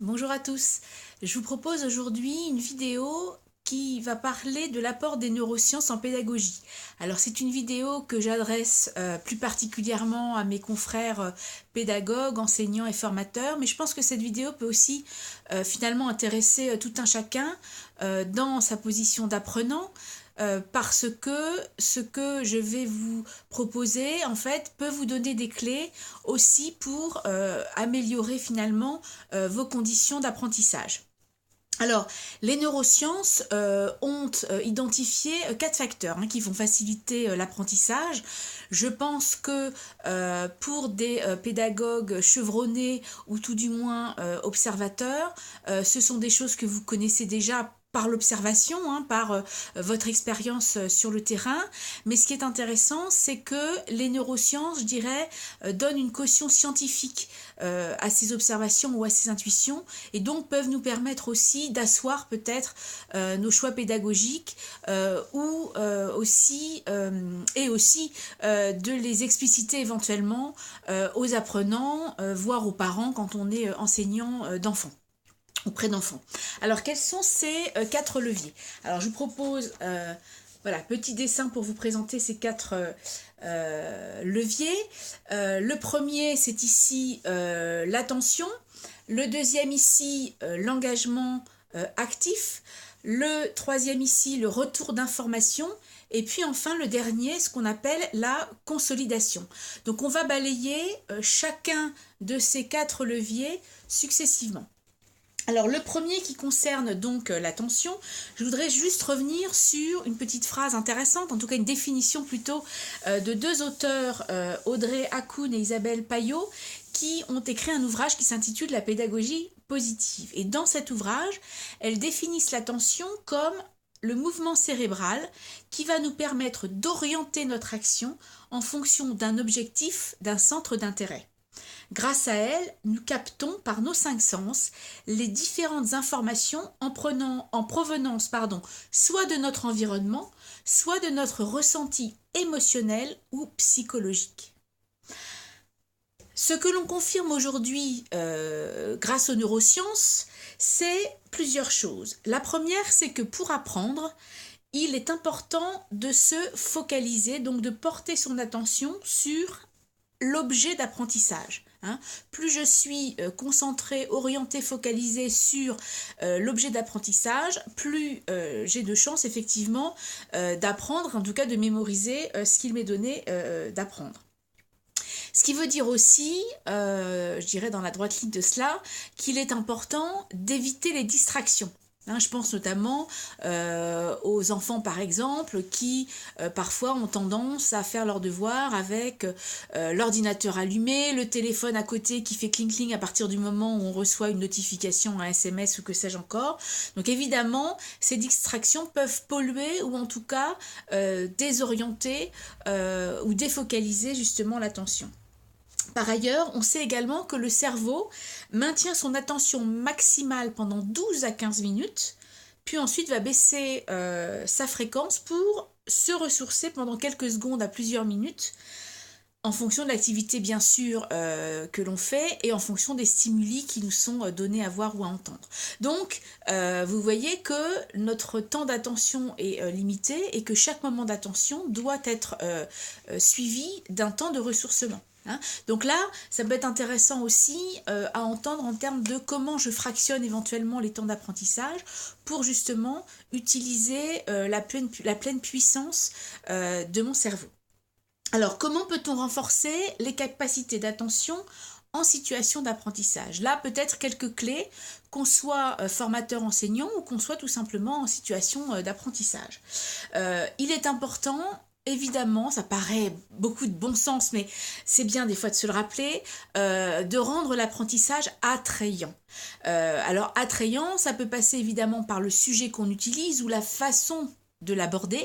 Bonjour à tous. Je vous propose aujourd'hui une vidéo qui va parler de l'apport des neurosciences en pédagogie. Alors c'est une vidéo que j'adresse plus particulièrement à mes confrères pédagogues, enseignants et formateurs, mais je pense que cette vidéo peut aussi finalement intéresser tout un chacun dans sa position d'apprenant, parce que ce que je vais vous proposer, en fait, peut vous donner des clés aussi pour améliorer finalement vos conditions d'apprentissage. Alors, les neurosciences ont identifié 4 facteurs qui vont faciliter l'apprentissage. Je pense que pour des pédagogues chevronnés ou tout du moins observateurs, ce sont des choses que vous connaissez déjà par l'observation, par votre expérience sur le terrain. Mais ce qui est intéressant, c'est que les neurosciences, je dirais, donnent une caution scientifique à ces observations ou à ces intuitions, et donc peuvent nous permettre aussi d'asseoir peut-être nos choix pédagogiques ou aussi de les expliciter éventuellement aux apprenants, voire aux parents quand on est enseignant d'enfants, auprès d'enfants. Alors, quels sont ces 4 leviers? Alors, je vous propose, voilà, petit dessin pour vous présenter ces 4 leviers. Le premier, c'est ici l'attention. Le deuxième ici, l'engagement actif. Le troisième ici, le retour d'information. Et puis enfin, le dernier, ce qu'on appelle la consolidation. Donc, on va balayer chacun de ces 4 leviers successivement. Alors le premier qui concerne donc l'attention, je voudrais juste revenir sur une petite phrase intéressante, en tout cas une définition plutôt de 2 auteurs, Audrey Hakoun et Isabelle Payot, qui ont écrit un ouvrage qui s'intitule La pédagogie positive. Et dans cet ouvrage, elles définissent l'attention comme le mouvement cérébral qui va nous permettre d'orienter notre action en fonction d'un objectif, d'un centre d'intérêt. Grâce à elle, nous captons par nos 5 sens les différentes informations en provenance soit de notre environnement, soit de notre ressenti émotionnel ou psychologique. Ce que l'on confirme aujourd'hui grâce aux neurosciences, c'est plusieurs choses. La première, c'est que pour apprendre, il est important de se focaliser, donc de porter son attention sur l'objet d'apprentissage. Plus je suis concentrée, orientée, focalisée sur l'objet d'apprentissage, plus j'ai de chances effectivement d'apprendre, en tout cas de mémoriser ce qu'il m'est donné d'apprendre. Ce qui veut dire aussi, je dirais dans la droite ligne de cela, qu'il est important d'éviter les distractions. Je pense notamment aux enfants par exemple qui parfois ont tendance à faire leurs devoirs avec l'ordinateur allumé, le téléphone à côté qui fait cling cling à partir du moment où on reçoit une notification, un SMS ou que sais-je encore. Donc évidemment, ces distractions peuvent polluer ou en tout cas désorienter ou défocaliser justement l'attention. Par ailleurs, on sait également que le cerveau maintient son attention maximale pendant 12 à 15 minutes, puis ensuite va baisser sa fréquence pour se ressourcer pendant quelques secondes à plusieurs minutes, en fonction de l'activité bien sûr que l'on fait et en fonction des stimuli qui nous sont donnés à voir ou à entendre. Donc, vous voyez que notre temps d'attention est limité et que chaque moment d'attention doit être suivi d'un temps de ressourcement. Donc là, ça peut être intéressant aussi à entendre en termes de comment je fractionne éventuellement les temps d'apprentissage pour justement utiliser la pleine puissance de mon cerveau. Alors, comment peut-on renforcer les capacités d'attention en situation d'apprentissage? Là, peut-être quelques clés, qu'on soit formateur enseignant ou qu'on soit tout simplement en situation d'apprentissage. Il est important, évidemment, ça paraît beaucoup de bon sens, mais c'est bien des fois de se le rappeler, de rendre l'apprentissage attrayant. Alors attrayant, ça peut passer évidemment par le sujet qu'on utilise ou la façon de l'aborder.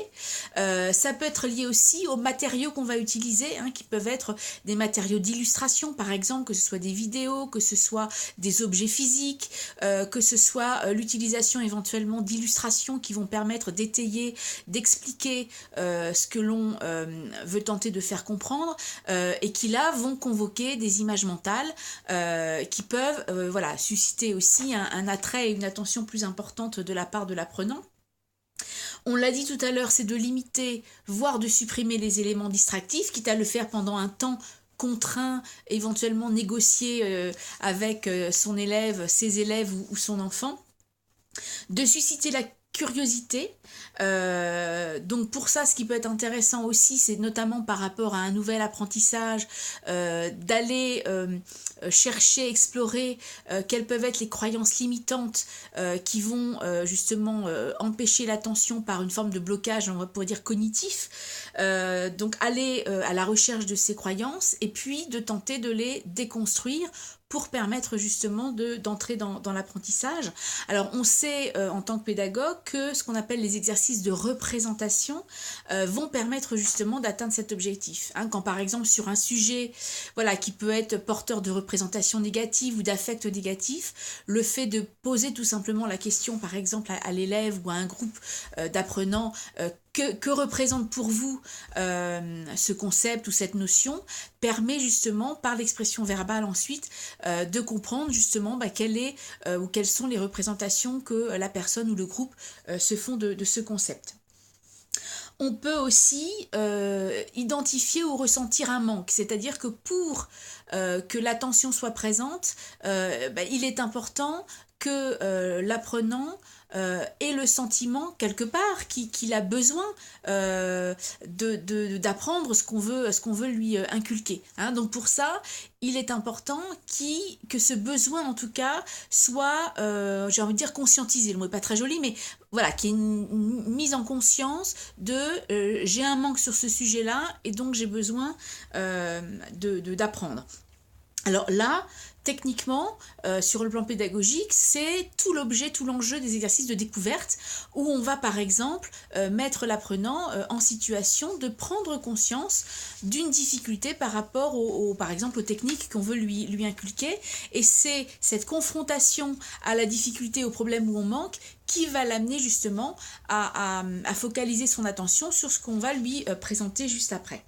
Ça peut être lié aussi aux matériaux qu'on va utiliser, hein, qui peuvent être des matériaux d'illustration, par exemple, que ce soit des vidéos, que ce soit des objets physiques, que ce soit l'utilisation éventuellement d'illustrations qui vont permettre d'étayer, d'expliquer ce que l'on veut tenter de faire comprendre, et qui là vont convoquer des images mentales qui peuvent voilà, susciter aussi un attrait et une attention plus importante de la part de l'apprenant. On l'a dit tout à l'heure, c'est de limiter, voire de supprimer les éléments distractifs, quitte à le faire pendant un temps contraint, éventuellement négocié avec son élève, ses élèves ou son enfant. De susciter la curiosité. Donc pour ça, ce qui peut être intéressant aussi, c'est notamment par rapport à un nouvel apprentissage, d'aller chercher, explorer quelles peuvent être les croyances limitantes qui vont justement empêcher l'attention par une forme de blocage, on pourrait dire cognitif. Donc aller à la recherche de ces croyances et puis de tenter de les déconstruire pour permettre justement d'entrer dans l'apprentissage. Alors on sait en tant que pédagogue que ce qu'on appelle les exercices de représentation vont permettre justement d'atteindre cet objectif. Hein, quand par exemple sur un sujet voilà, qui peut être porteur de représentation négative ou d'affect négatif, le fait de poser tout simplement la question par exemple à l'élève ou à un groupe d'apprenants que représente pour vous ce concept ou cette notion permet justement par l'expression verbale ensuite de comprendre justement quelle ou quelles sont les représentations que la personne ou le groupe se font de ce concept. On peut aussi identifier ou ressentir un manque, c'est-à-dire que pour que l'attention soit présente, il est important que l'apprenant ait le sentiment quelque part qu'il a besoin d'apprendre ce qu'on veut lui inculquer. Hein. Donc pour ça, il est important que ce besoin en tout cas soit, j'ai envie de dire conscientisé, le mot n'est pas très joli, mais voilà, qu'il y ait une mise en conscience de j'ai un manque sur ce sujet-là et donc j'ai besoin d'apprendre. Alors là, techniquement, sur le plan pédagogique, c'est tout l'objet, tout l'enjeu des exercices de découverte où on va par exemple mettre l'apprenant en situation de prendre conscience d'une difficulté par rapport par exemple aux techniques qu'on veut lui inculquer. Et c'est cette confrontation à la difficulté, au problème où on manque, qui va l'amener justement à focaliser son attention sur ce qu'on va lui présenter juste après.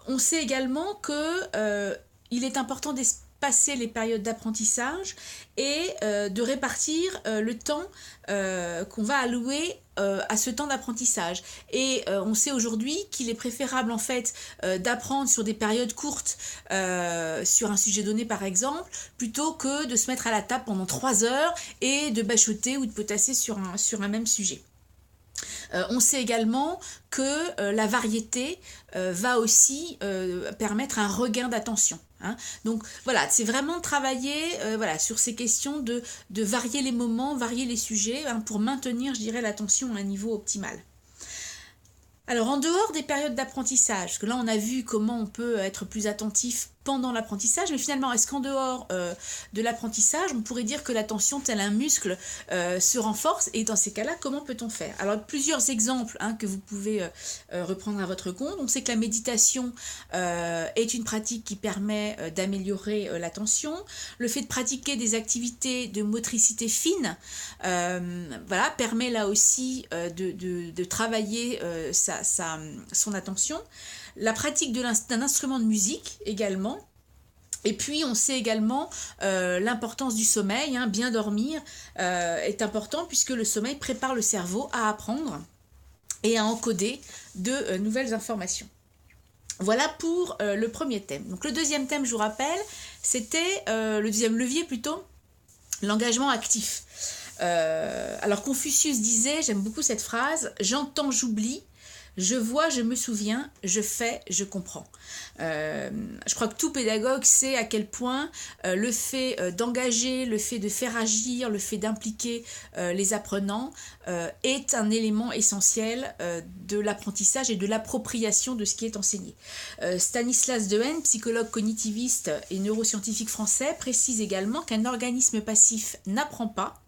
On sait également que il est important d'espacer les périodes d'apprentissage et de répartir le temps qu'on va allouer à ce temps d'apprentissage. Et on sait aujourd'hui qu'il est préférable en fait d'apprendre sur des périodes courtes sur un sujet donné par exemple, plutôt que de se mettre à la table pendant 3 heures et de bachoter ou de potasser sur un même sujet. On sait également que la variété va aussi permettre un regain d'attention. Hein. Donc voilà, c'est vraiment travailler sur ces questions de varier les moments, varier les sujets pour maintenir, je dirais, l'attention à un niveau optimal. Alors en dehors des périodes d'apprentissage, parce que là on a vu comment on peut être plus attentif pendant l'apprentissage, mais finalement est-ce qu'en dehors de l'apprentissage on pourrait dire que l'attention tel un muscle se renforce, et dans ces cas-là comment peut-on faire? Alors plusieurs exemples que vous pouvez reprendre à votre compte. On sait que la méditation est une pratique qui permet d'améliorer l'attention. Le fait de pratiquer des activités de motricité fine permet là aussi de travailler son attention. La pratique d'un instrument de musique également. Et puis on sait également l'importance du sommeil, bien dormir est important puisque le sommeil prépare le cerveau à apprendre et à encoder de nouvelles informations. Voilà pour le premier thème. Donc le deuxième thème, je vous rappelle, c'était le deuxième levier plutôt, l'engagement actif. Alors Confucius disait, j'aime beaucoup cette phrase, j'entends, j'oublie. Je vois, je me souviens, je fais, je comprends. Je crois que tout pédagogue sait à quel point le fait d'engager, le fait de faire agir, le fait d'impliquer les apprenants est un élément essentiel de l'apprentissage et de l'appropriation de ce qui est enseigné. Stanislas Dehaene, psychologue cognitiviste et neuroscientifique français, précise également qu'un organisme passif n'apprend pas,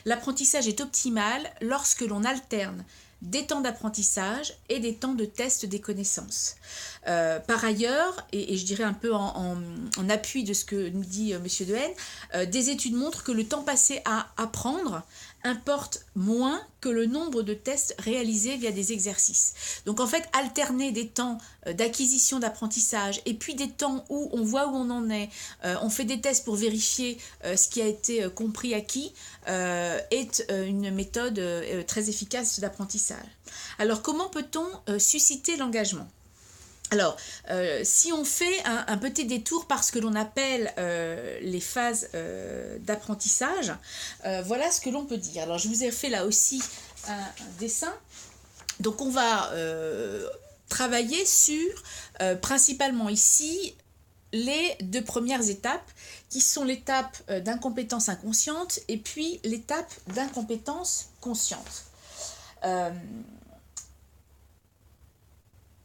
L'apprentissage est optimal lorsque l'on alterne des temps d'apprentissage et des temps de test des connaissances. Par ailleurs, et je dirais un peu en appui de ce que nous dit M. Dehaene, des études montrent que le temps passé à apprendre importe moins que le nombre de tests réalisés via des exercices. Donc en fait, alterner des temps d'acquisition d'apprentissage et puis des temps où on voit où on en est, on fait des tests pour vérifier ce qui a été compris acquis, est une méthode très efficace d'apprentissage. Alors comment peut-on susciter l'engagement ? Alors, si on fait un petit détour par ce que l'on appelle les phases d'apprentissage, voilà ce que l'on peut dire. Alors, je vous ai fait là aussi un dessin. Donc, on va travailler sur, principalement ici, les 2 premières étapes, qui sont l'étape d'incompétence inconsciente et puis l'étape d'incompétence consciente.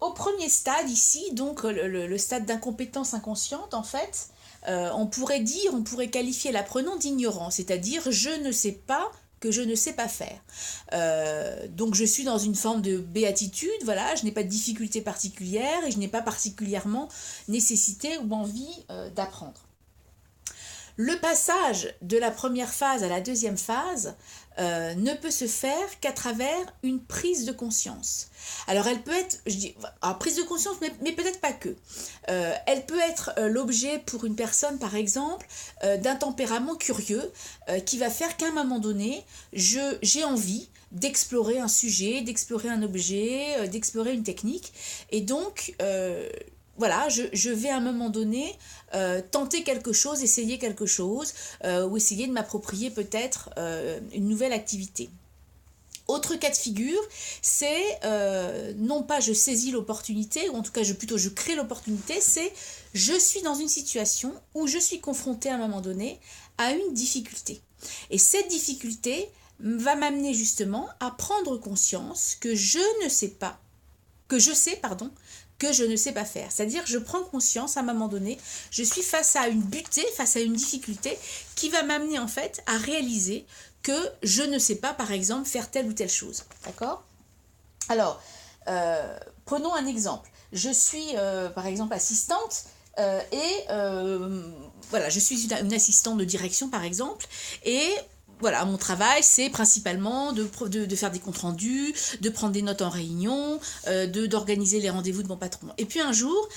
Au premier stade ici, donc le stade d'incompétence inconsciente, en fait, on pourrait qualifier l'apprenant d'ignorant, c'est-à-dire je ne sais pas que je ne sais pas faire. Donc je suis dans une forme de béatitude, voilà, je n'ai pas de difficulté particulière et je n'ai pas particulièrement nécessité ou envie d'apprendre. Le passage de la première phase à la deuxième phase ne peut se faire qu'à travers une prise de conscience. Alors elle peut être, prise de conscience, mais peut-être pas que. Elle peut être l'objet pour une personne, par exemple, d'un tempérament curieux qui va faire qu'à un moment donné, j'ai envie d'explorer un sujet, d'explorer un objet, d'explorer une technique. Et donc, voilà, je vais à un moment donné tenter quelque chose, essayer quelque chose, ou essayer de m'approprier peut-être une nouvelle activité. Autre cas de figure, c'est non pas je saisis l'opportunité, ou en tout cas plutôt je crée l'opportunité, c'est je suis dans une situation où je suis confrontée à un moment donné à une difficulté. Et cette difficulté va m'amener justement à prendre conscience que je sais que je ne sais pas faire. C'est-à-dire, je prends conscience à un moment donné, je suis face à une butée, face à une difficulté qui va m'amener en fait à réaliser que je ne sais pas, par exemple, faire telle ou telle chose. D'accord ? Alors, prenons un exemple. Je suis, par exemple, assistante voilà, je suis une assistante de direction, par exemple, et voilà, mon travail, c'est principalement de faire des comptes rendus, de prendre des notes en réunion, d'organiser les rendez-vous de mon patron. Et puis un jour,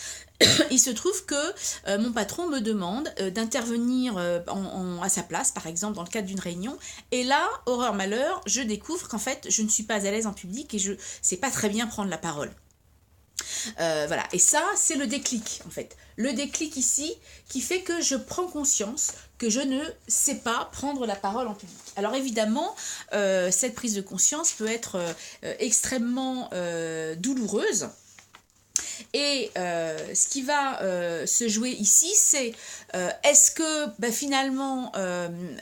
il se trouve que mon patron me demande d'intervenir à sa place, par exemple, dans le cadre d'une réunion. Et là, horreur malheur, je découvre qu'en fait, je ne suis pas à l'aise en public et je ne sais pas très bien prendre la parole. Voilà, et ça, c'est le déclic, en fait. Le déclic ici qui fait que je prends conscience que je ne sais pas prendre la parole en public. Alors évidemment, cette prise de conscience peut être extrêmement douloureuse. Et ce qui va se jouer ici, c'est est-ce que finalement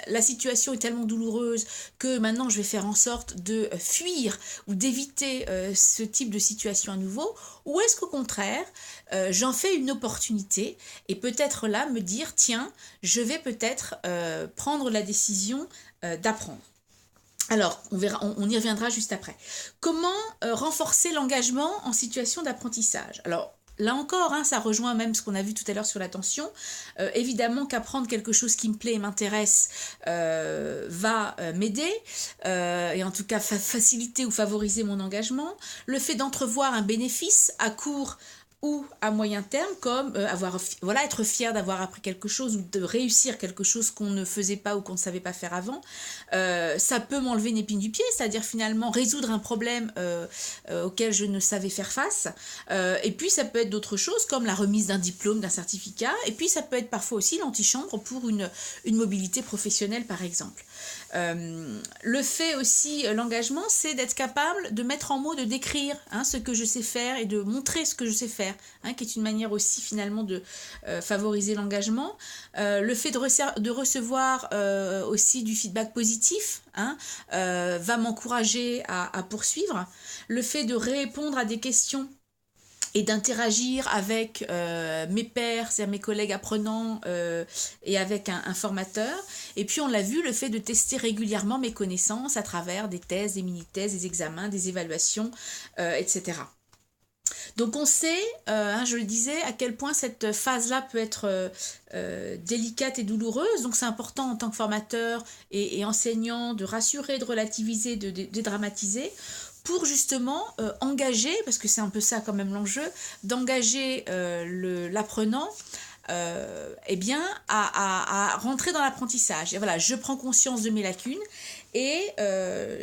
la situation est tellement douloureuse que maintenant je vais faire en sorte de fuir ou d'éviter ce type de situation à nouveau, ou est-ce qu'au contraire j'en fais une opportunité et peut-être là me dire tiens, je vais peut-être prendre la décision d'apprendre. Alors, on y reviendra juste après. Comment renforcer l'engagement en situation d'apprentissage ? Alors, là encore, ça rejoint même ce qu'on a vu tout à l'heure sur l'attention. Évidemment qu'apprendre quelque chose qui me plaît et m'intéresse va m'aider, et en tout cas faciliter ou favoriser mon engagement. Le fait d'entrevoir un bénéfice à court ou à moyen terme, comme être fier d'avoir appris quelque chose ou de réussir quelque chose qu'on ne faisait pas ou qu'on ne savait pas faire avant, ça peut m'enlever une épine du pied, c'est-à-dire finalement résoudre un problème auquel je ne savais faire face, et puis ça peut être d'autres choses comme la remise d'un diplôme, d'un certificat, et puis ça peut être parfois aussi l'antichambre pour une mobilité professionnelle par exemple. Le fait aussi, l'engagement, c'est d'être capable de mettre en mots, de décrire ce que je sais faire et de montrer ce que je sais faire, qui est une manière aussi finalement de favoriser l'engagement. Le fait de recevoir aussi du feedback positif va m'encourager à poursuivre. Le fait de répondre à des questions et d'interagir avec mes pairs, c'est-à-dire mes collègues apprenants et avec un formateur. Et puis on l'a vu, le fait de tester régulièrement mes connaissances à travers des thèses, des mini-thèses, des examens, des évaluations, etc. Donc on sait, je le disais, à quel point cette phase-là peut être délicate et douloureuse. Donc c'est important en tant que formateur et enseignant de rassurer, de relativiser, de dédramatiser, pour justement engager, parce que c'est un peu ça quand même l'enjeu, d'engager l'apprenant à rentrer dans l'apprentissage. Et voilà, je prends conscience de mes lacunes et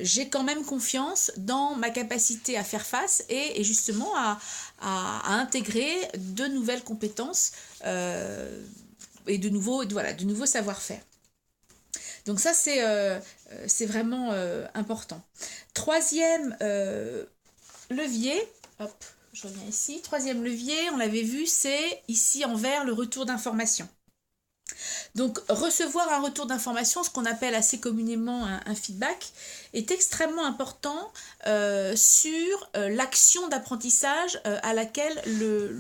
j'ai quand même confiance dans ma capacité à faire face et justement à intégrer de nouvelles compétences et de nouveaux savoir-faire. Donc ça, c'est vraiment important. Troisième levier, hop, je reviens ici. Troisième levier, on l'avait vu, c'est ici envers le retour d'information. Donc recevoir un retour d'information, ce qu'on appelle assez communément un feedback, est extrêmement important sur l'action d'apprentissage à laquelle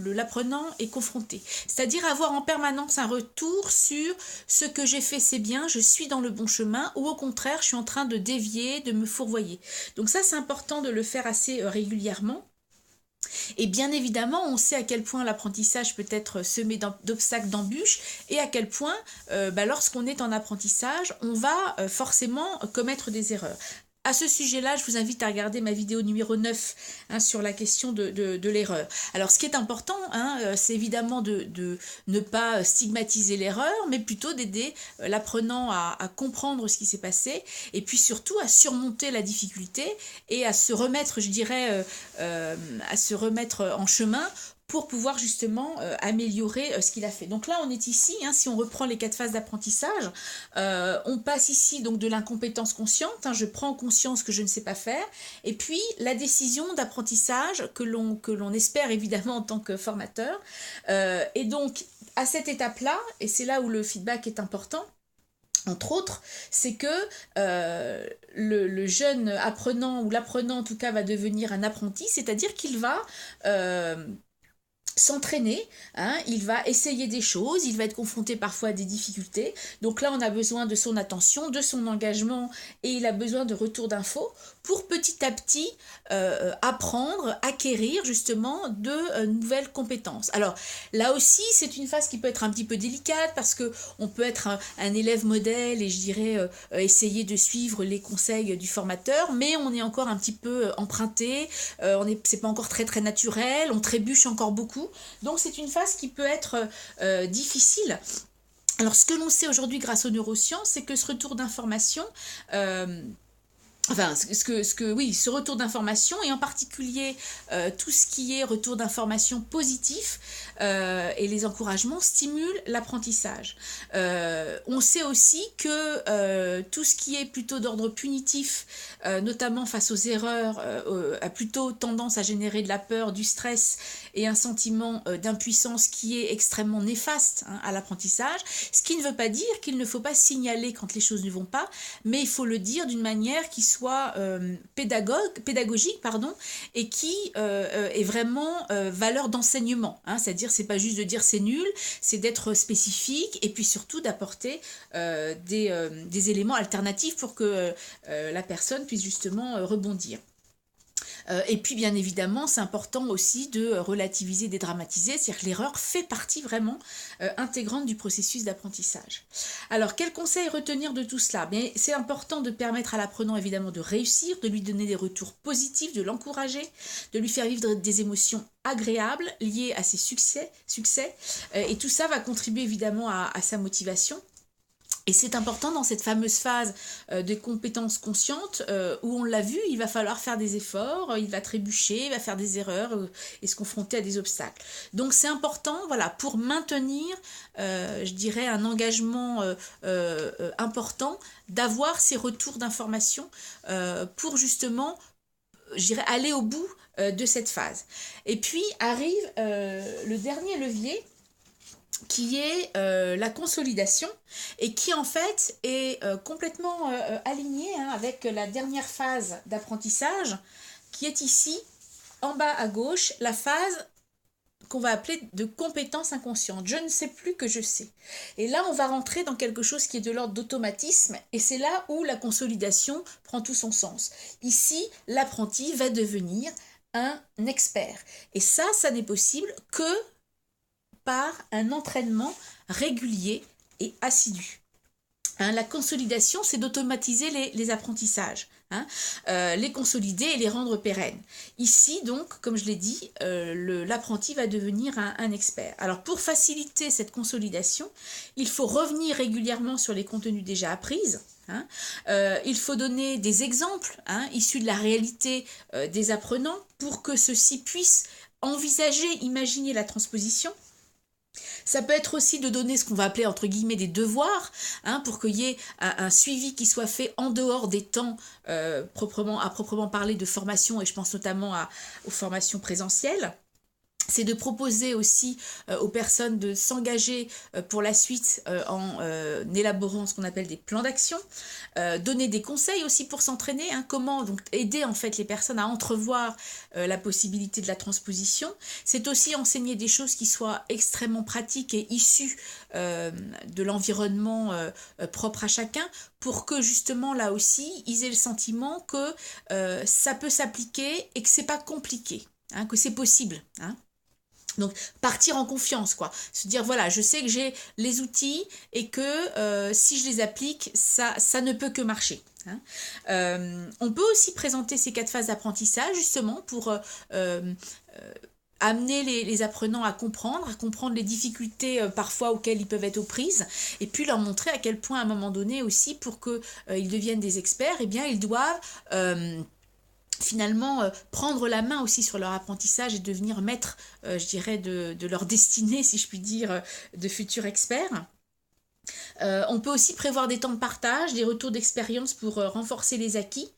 l'apprenant est confronté. C'est-à-dire avoir en permanence un retour sur ce que j'ai fait c'est bien, je suis dans le bon chemin, ou au contraire je suis en train de dévier, de me fourvoyer. Donc ça c'est important de le faire assez régulièrement. Et bien évidemment, on sait à quel point l'apprentissage peut être semé d'obstacles, d'embûches, et à quel point, lorsqu'on est en apprentissage, on va forcément commettre des erreurs. À ce sujet-là, je vous invite à regarder ma vidéo numéro 9 sur la question de l'erreur. Alors, ce qui est important, c'est évidemment de ne pas stigmatiser l'erreur, mais plutôt d'aider l'apprenant à comprendre ce qui s'est passé, et puis surtout à surmonter la difficulté et à se remettre, je dirais, en chemin pour pouvoir justement améliorer ce qu'il a fait. Donc là, on est ici, si on reprend les 4 phases d'apprentissage, on passe ici donc de l'incompétence consciente, je prends conscience que je ne sais pas faire, et puis la décision d'apprentissage que l'on espère évidemment en tant que formateur. Et donc, à cette étape-là, et c'est là où le feedback est important, entre autres, c'est que le jeune apprenant, ou l'apprenant en tout cas, va devenir un apprenti, c'est-à-dire qu'il va s'entraîner, il va essayer des choses, il va être confronté parfois à des difficultés, donc là on a besoin de son attention, de son engagement, et il a besoin de retour d'infos pour petit à petit apprendre, acquérir justement de nouvelles compétences. Alors là aussi c'est une phase qui peut être un petit peu délicate parce que on peut être un élève modèle et je dirais essayer de suivre les conseils du formateur, mais on est encore un petit peu emprunté, c'est pas encore très très naturel, on trébuche encore beaucoup. Donc c'est une phase qui peut être difficile. Alors ce que l'on sait aujourd'hui grâce aux neurosciences, c'est que ce retour d'information, ce retour d'information, et en particulier tout ce qui est retour d'information positif et les encouragements stimulent l'apprentissage. On sait aussi que tout ce qui est plutôt d'ordre punitif, notamment face aux erreurs, a plutôt tendance à générer de la peur, du stress et un sentiment d'impuissance qui est extrêmement néfaste à l'apprentissage, ce qui ne veut pas dire qu'il ne faut pas signaler quand les choses ne vont pas, mais il faut le dire d'une manière qui soit pédagogique, et qui est vraiment valeur d'enseignement, c'est-à-dire c'est pas juste de dire c'est nul, c'est d'être spécifique et puis surtout d'apporter des éléments alternatifs pour que la personne puisse justement rebondir. Et puis bien évidemment c'est important aussi de relativiser, dédramatiser, c'est-à-dire que l'erreur fait partie vraiment intégrante du processus d'apprentissage. Alors quel conseil retenir de tout cela? C'est important de permettre à l'apprenant évidemment de réussir, de lui donner des retours positifs, de l'encourager, de lui faire vivre des émotions agréables liées à ses succès, et tout ça va contribuer évidemment à sa motivation. Et c'est important dans cette fameuse phase de compétences conscientes où on l'a vu, il va falloir faire des efforts, il va trébucher, il va faire des erreurs et se confronter à des obstacles. Donc c'est important, pour maintenir, je dirais, un engagement important, d'avoir ces retours d'informations pour justement, je dirais, aller au bout de cette phase. Et puis arrive le dernier levier, qui est la consolidation et qui en fait est complètement aligné avec la dernière phase d'apprentissage qui est ici en bas à gauche, la phase qu'on va appeler de compétences inconscientes. Je ne sais plus que je sais. Et là, on va rentrer dans quelque chose qui est de l'ordre d'automatisme, et c'est là où la consolidation prend tout son sens. Ici, l'apprenti va devenir un expert. Et ça n'est possible que par un entraînement régulier et assidu. La consolidation, c'est d'automatiser les apprentissages, les consolider et les rendre pérennes. Ici, donc, comme je l'ai dit, l'apprenti va devenir un expert. Alors, pour faciliter cette consolidation, il faut revenir régulièrement sur les contenus déjà appris. Il faut donner des exemples issus de la réalité des apprenants pour que ceux-ci puissent envisager, imaginer la transposition. Ça peut être aussi de donner ce qu'on va appeler entre guillemets des devoirs, pour qu'il y ait un suivi qui soit fait en dehors des temps à proprement parler de formation, et je pense notamment aux formations présentielles. C'est de proposer aussi aux personnes de s'engager pour la suite en élaborant ce qu'on appelle des plans d'action, donner des conseils aussi pour s'entraîner, comment donc aider en fait les personnes à entrevoir la possibilité de la transposition. C'est aussi enseigner des choses qui soient extrêmement pratiques et issues de l'environnement propre à chacun, pour que justement là aussi ils aient le sentiment que ça peut s'appliquer et que c'est pas compliqué, que c'est possible. Donc partir en confiance, se dire voilà, je sais que j'ai les outils et que si je les applique, ça ne peut que marcher. On peut aussi présenter ces 4 phases d'apprentissage justement pour amener les apprenants à comprendre les difficultés parfois auxquelles ils peuvent être aux prises, et puis leur montrer à quel point à un moment donné aussi, pour qu'ils deviennent des experts, ils doivent finalement prendre la main aussi sur leur apprentissage et devenir maître, je dirais, de leur destinée, si je puis dire, de futurs experts. On peut aussi prévoir des temps de partage, des retours d'expérience pour renforcer les acquis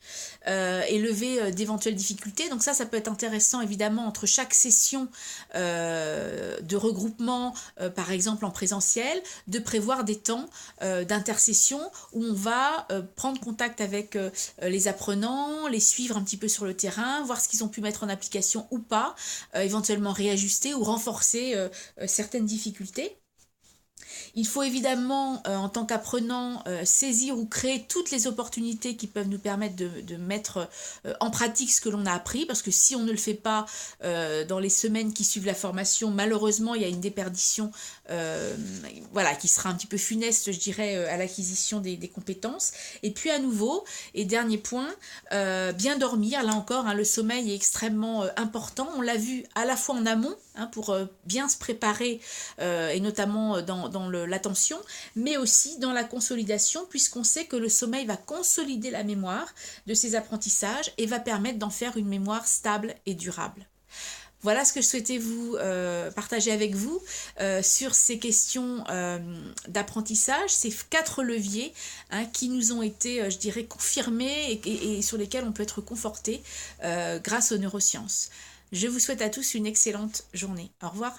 et lever d'éventuelles difficultés. Donc ça peut être intéressant évidemment entre chaque session de regroupement, par exemple en présentiel, de prévoir des temps d'intercession où on va prendre contact avec les apprenants, les suivre un petit peu sur le terrain, voir ce qu'ils ont pu mettre en application ou pas, éventuellement réajuster ou renforcer certaines difficultés. Il faut évidemment, en tant qu'apprenant, saisir ou créer toutes les opportunités qui peuvent nous permettre de mettre en pratique ce que l'on a appris, parce que si on ne le fait pas dans les semaines qui suivent la formation, malheureusement, il y a une déperdition qui sera un petit peu funeste, je dirais, à l'acquisition des compétences. Et puis à nouveau, et dernier point, bien dormir. Là encore, le sommeil est extrêmement important. On l'a vu à la fois en amont, pour bien se préparer, et notamment dans l'attention, mais aussi dans la consolidation, puisqu'on sait que le sommeil va consolider la mémoire de ces apprentissages et va permettre d'en faire une mémoire stable et durable. Voilà ce que je souhaitais vous partager avec vous sur ces questions d'apprentissage, ces 4 leviers qui nous ont été, je dirais, confirmés et sur lesquels on peut être conforté grâce aux neurosciences. Je vous souhaite à tous une excellente journée. Au revoir.